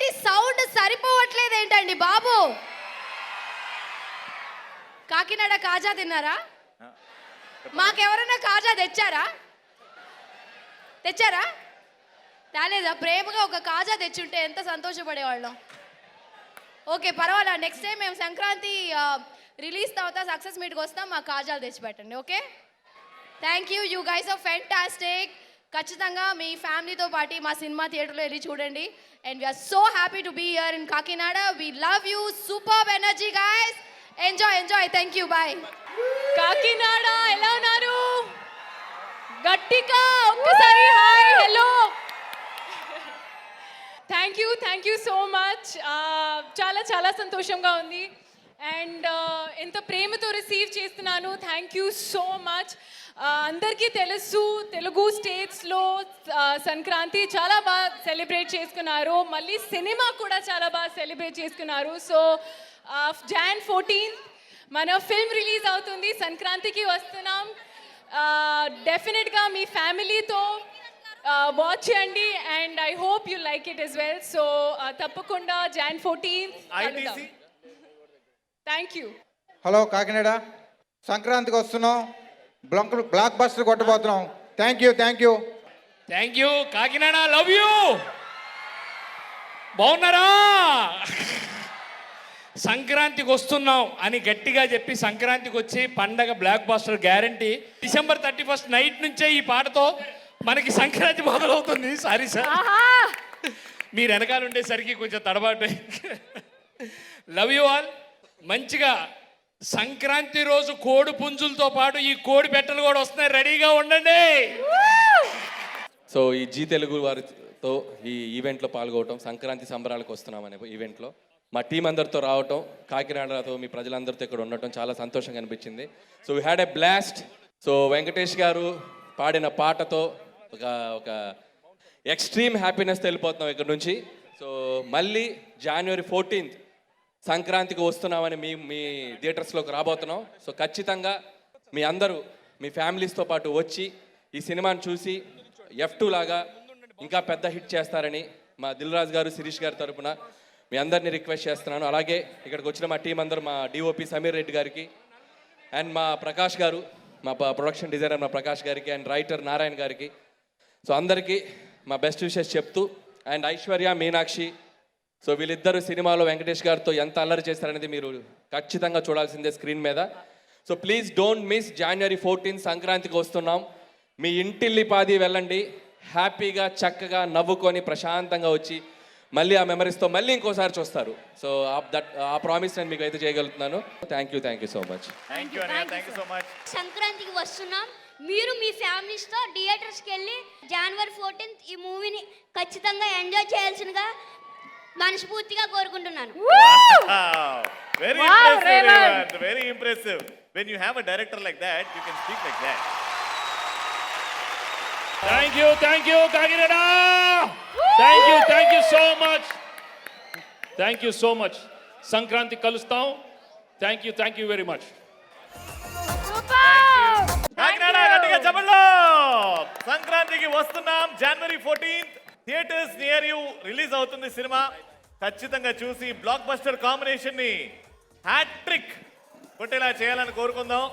ఏంటి సౌండ్ సరిపోవట్లేదు ఏంటండి బాబు? కాకినాడ కాజా తిన్నారా? మాకెవరైనా కాజా తెచ్చారా? తేలేదా? ప్రేమగా ఒక కాజా తెచ్చుంటే ఎంత సంతోషపడేవాళ్ళం. ఓకే పర్వాలా, నెక్స్ట్ టైం మేము సంక్రాంతి రిలీజ్ తర్వాత సక్సెస్ మీట్కి వస్తాం, మా కాజాలు తెచ్చిపెట్టండి. Okay, thank you, you guys are fantastic. ఖచ్చితంగా మీ ఫ్యామిలీతో పాటు మా సినిమా థియేటర్లో వెళ్ళి చూడండి. And we are so happy to be here in Kakinada. We love you, super energy guys. Enjoy. Thank you, bye. Kakinada ఎలా ఉన్నారు? గట్టిగా ఒక్కసారి hi hello. Thank you so much. చాలా సంతోషంగా ఉంది. అండ్ ఎంత ప్రేమతో రిసీవ్ చేస్తున్నాను. Thank you so much. అందరికీ తెలుసు తెలుగు స్టేట్స్లో సంక్రాంతి చాలా బాగా సెలబ్రేట్ చేసుకున్నారు. మళ్ళీ సినిమా కూడా చాలా బాగా సెలబ్రేట్ చేసుకున్నారు. సో Jan 14th మన ఫిల్మ్ రిలీజ్ అవుతుంది. సంక్రాంతికి వస్తున్నాం. డెఫినెట్గా మీ ఫ్యామిలీతో వాచ్ చేయండి. And I hope you like it as well. So తప్పకుండా Jan 14th. Thank you. Hello Kakinada, సంక్రాంతికి వస్తున్నాం, బ్లాక్ బస్టర్ కొట్టబోతున్నాం. Thank you Kakinada, love you. బాగున్నారా? సంక్రాంతికి వస్తున్నాం అని గట్టిగా చెప్పి సంక్రాంతికి వచ్చి పండగ blockbuster guarantee. December 31st night నుంచే ఈ పాటతో మనకి సంక్రాంతి మొదలవుతుంది. సారీ సార్, మీరు వెనకాల ఉండేసరికి కొంచెం తడబాటు. Love you all. మంచిగా సంక్రాంతి రోజు కోడి పుంజులతో పాటు ఈ కోడి పెట్టలు కూడా వస్తున్నాయి, రెడీగా ఉండండి. సో ఈ జీ తెలుగు వారితో ఈ ఈవెంట్లో పాల్గొవటం, సంక్రాంతి సంబరాలకు వస్తున్నాం అనే ఈవెంట్లో మా టీం అందరితో రావటం, కాకినాడతో మీ ప్రజలందరితో ఇక్కడ ఉండటం చాలా సంతోషంగా అనిపించింది. So we had a blast. So Venkatesh గారు పాడిన పాటతో ఒక ఎక్స్ట్రీమ్ హ్యాపీనెస్ వెళ్ళిపోతున్నాం ఇక్కడ నుంచి. సో మళ్ళీ January 14th సంక్రాంతికి వస్తున్నామని మీ థియేటర్స్లోకి రాబోతున్నాం. సో ఖచ్చితంగా మీ అందరూ మీ ఫ్యామిలీస్తో పాటు వచ్చి ఈ సినిమాని చూసి F2 లాగా ఇంకా పెద్ద హిట్ చేస్తారని మా దిల్ రాజు గారు, శిరీష్ గారి తరపున మీ అందరినీ రిక్వెస్ట్ చేస్తున్నాను. అలాగే ఇక్కడికి వచ్చిన మా టీం అందరూ, మా డిఓపి సమీర్ రెడ్డి గారికి అండ్ మా ప్రకాష్ గారు, మా ప్రొడక్షన్ డిజైనర్ మా ప్రకాష్ గారికి అండ్ రైటర్ నారాయణ గారికి, సో అందరికీ మా బెస్ట్ విషెస్ చెప్తూ, అండ్ ఐశ్వర్య, మీనాక్షి, సో వీళ్ళిద్దరు సినిమాలో వెంకటేష్ గారితో ఎంత అల్లరి చేస్తారనేది మీరు ఖచ్చితంగా చూడాల్సిందే స్క్రీన్ మీద. So please don't miss January 14th సంక్రాంతికి వస్తున్నాం. మీ ఇంటిల్లిపాది వెళ్ళండి, హ్యాపీగా చక్కగా నవ్వుకొని ప్రశాంతంగా వచ్చి మళ్ళీ ఆ మెమరీస్తో మళ్ళీ ఇంకోసారి చూస్తారు. సో ఆ ప్రామిస్ నేను మీకు అయితే చేయగలుగుతున్నాను. Thank you so much. సంక్రాంతికి వస్తున్నాం. మీరు మీ ఫ్యామిలీస్తో థియేటర్స్కి వెళ్ళి January 14th ఈ మూవీని ఖచ్చితంగా ఎంజాయ్ చేయాల్సిందిగా మనస్ఫూర్తిగా కోరుకుంటున్నాను. Very impressive. When you have a director like that, you can speak like that. Thank you Kakinada. Thank you so much. Sankranti కలుస్తాం. Thank you very much. Kakinada గట్టిగా చెప్పండి. సంక్రాంతికి వస్తున్నాం January 14th. Theatres near you release అవుతుంది cinema. ఖచ్చితంగా చూసి block buster combination ని hat trick కొట్టేలా చేయాలని కోరుకుందాం.